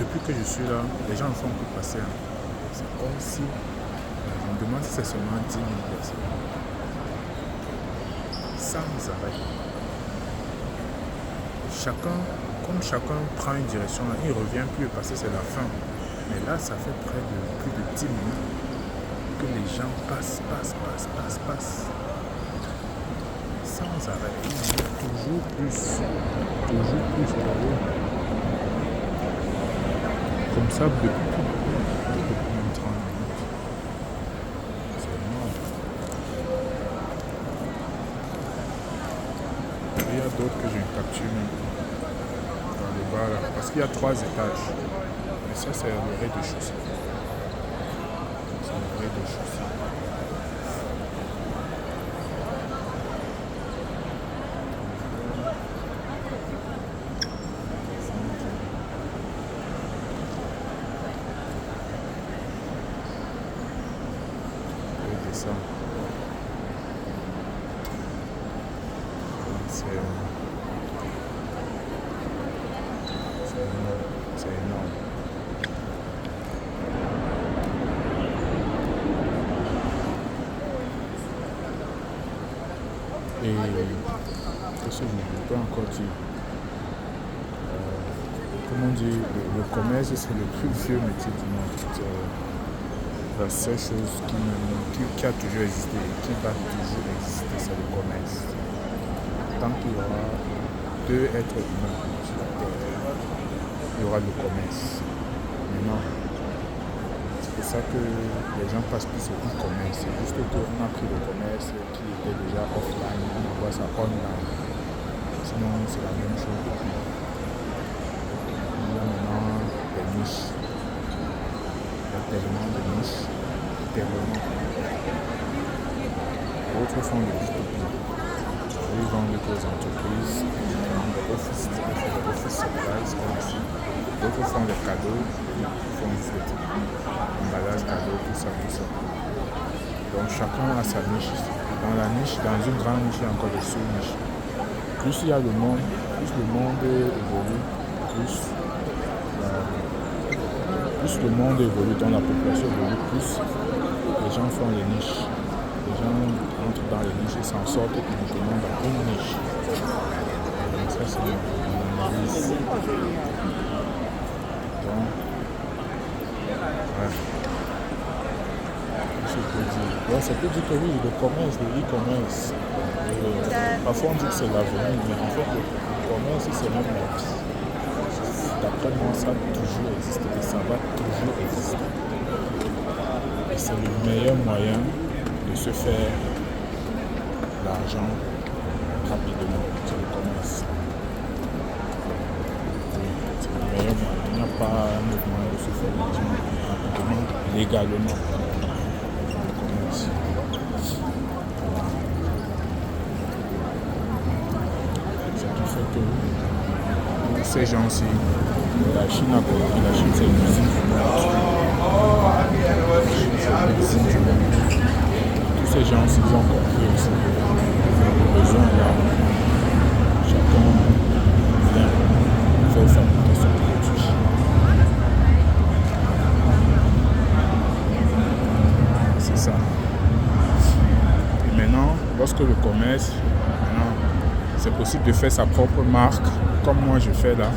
depuis que je suis là, les gens ne font plus passer. C'est comme si, je me demande si c'est seulement 10 000 personnes. Sans arrêt. Comme chacun prend une direction, là, il ne revient plus parce que c'est la fin. Mais là, ça fait près de plus de 10 minutes que les gens passent. Sans arrêt. Il y a toujours plus. Comme ça, depuis plus de 30 minutes. C'est énorme. Il y a d'autres que je ne capture même dans le bas là. Parce qu'il y a 3 étages. Mais ça, c'est le rez-de-chaussée. Ça. C'est énorme. Et qu'est-ce que je peux encore dire? Comment dire, le commerce, c'est le plus vieux métier du monde. La seule chose qui a toujours existé et qui va toujours exister, c'est le commerce. Tant qu'il y aura 2 êtres humains sur la terre, il y aura le commerce. Maintenant, c'est pour ça que les gens passent plus au e-commerce. C'est juste qu'on a pris le commerce qui était déjà offline, on envoie ça online. Sinon, c'est la même chose depuis. Il y a maintenant des niches. Tellement de niches, D'autres font le B2B. Ils vendent aux entreprises, ils vendent des office supplies comme ici. D'autres font des cadeaux, ils font des emballages cadeaux, tout ça. Donc chacun a sa niche. Dans la niche, dans une grande niche, il y a encore des sous-niches. Plus il y a le monde, évolue, plus le monde évolue, dans la population évolue, plus les gens font les niches. Les gens entrent dans les niches et s'en sortent uniquement dans une niche. Donc ça, c'est mon analyse. Donc, ouais. Je peux dire. Ouais, ça peut dire que oui, le commerce, le e-commerce. Parfois on dit que c'est l'avenir, mais en fait, le commerce, c'est même la vie. D'après moi, ça a toujours existé et ça va toujours exister. Et c'est le meilleur moyen de se faire l'argent rapidement. C'est le commerce. Oui, c'est le meilleur moyen. Il n'y a pas un autre moyen de se faire l'argent rapidement, légalement. Le commerce. Ce qui fait que ces gens-ci, la Chine a compris, la Chine c'est l'usine du monde. Tous ces gens-ci ont compris aussi le besoin là. Chacun vient faire fabriquer son produit. C'est ça. Et maintenant, lorsque le commerce, c'est possible de faire sa propre marque, comme moi je fais là.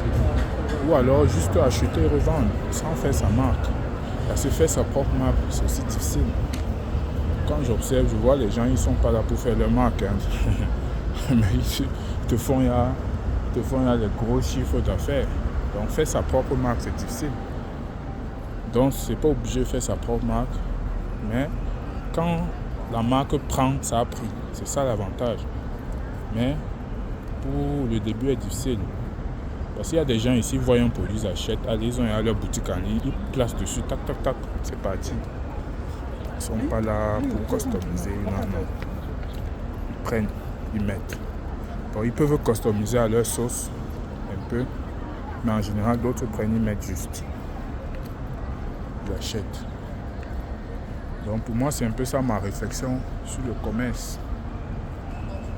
Ou alors juste acheter et revendre sans faire sa marque. Parce que faire sa propre marque, c'est aussi difficile. Quand j'observe, je vois les gens, ils ne sont pas là pour faire leur marque. Mais ils te font les gros chiffres d'affaires. Donc faire sa propre marque, c'est difficile. Donc c'est pas obligé de faire sa propre marque. Mais quand la marque prend, ça a pris. C'est ça l'avantage. Mais pour le début est difficile. Parce qu'il y a des gens ici, voient un produit, ils achètent, allez, ils ont leur boutique en ligne, ils placent dessus, tac, c'est parti. Ils ne sont pas là pour customiser, non. Ils prennent, ils mettent. Bon, ils peuvent customiser à leur sauce, un peu, mais en général, d'autres prennent, ils mettent juste. Ils achètent. Donc pour moi, c'est un peu ça ma réflexion sur le commerce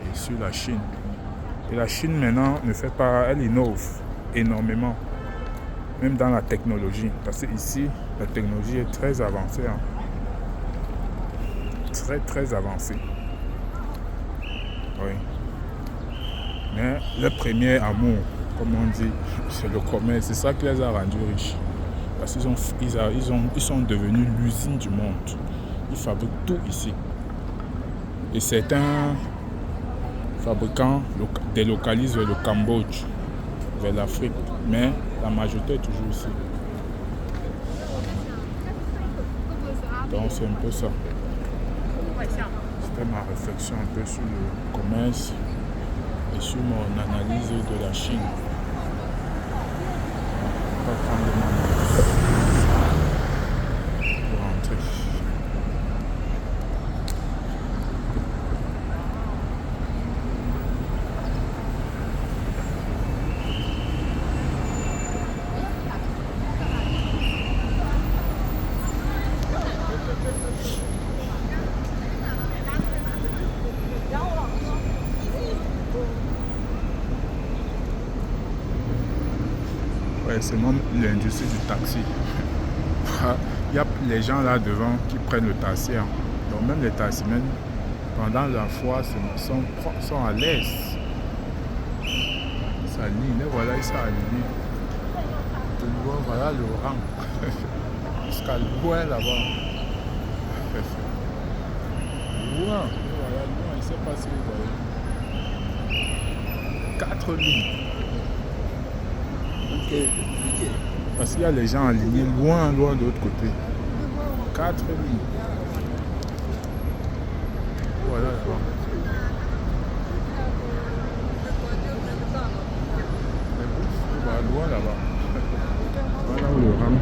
et sur la Chine. Et la Chine maintenant ne fait pas, elle innove énormément. même dans la technologie. Parce que ici, la technologie est très avancée. Hein. Très, très avancée. Oui. Mais le premier amour, comme on dit, c'est le commerce. C'est ça qui les a rendus riches. Parce qu'ils sont devenus l'usine du monde. Ils fabriquent tout ici. Et certains fabricants délocalisent vers le Cambodge, vers l'Afrique. Mais la majorité est toujours ici. Donc c'est un peu ça. C'était ma réflexion un peu sur le commerce et sur mon analyse de la Chine. On va prendre le moment pour rentrer. Ouais, c'est même l'industrie du taxi. Il y a les gens là devant qui prennent le taxi. Hein. Donc même les taximens, pendant la foire, sont à l'aise. Ils s'alignent, les voilà, ils s'alignent. De loin, voilà le rang. Jusqu'à loin là-bas. Loin, voilà, loin, il ne sait pas si vous voyez. 4 lignes. Parce qu'il y a les gens alignés loin de l'autre côté. 4 lignes. Voilà là-bas. Voilà, loin là-bas. Voilà où le rang.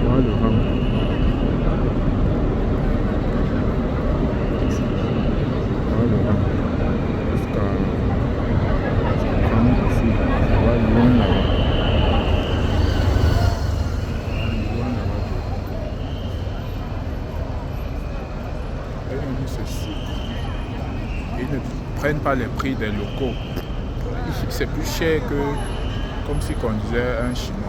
Voilà le rang. Voilà le rang. Jusqu'à rang ici. Voilà loin là-bas. Ils ne prennent pas les prix des locaux. C'est plus cher que, comme si on disait un Chinois.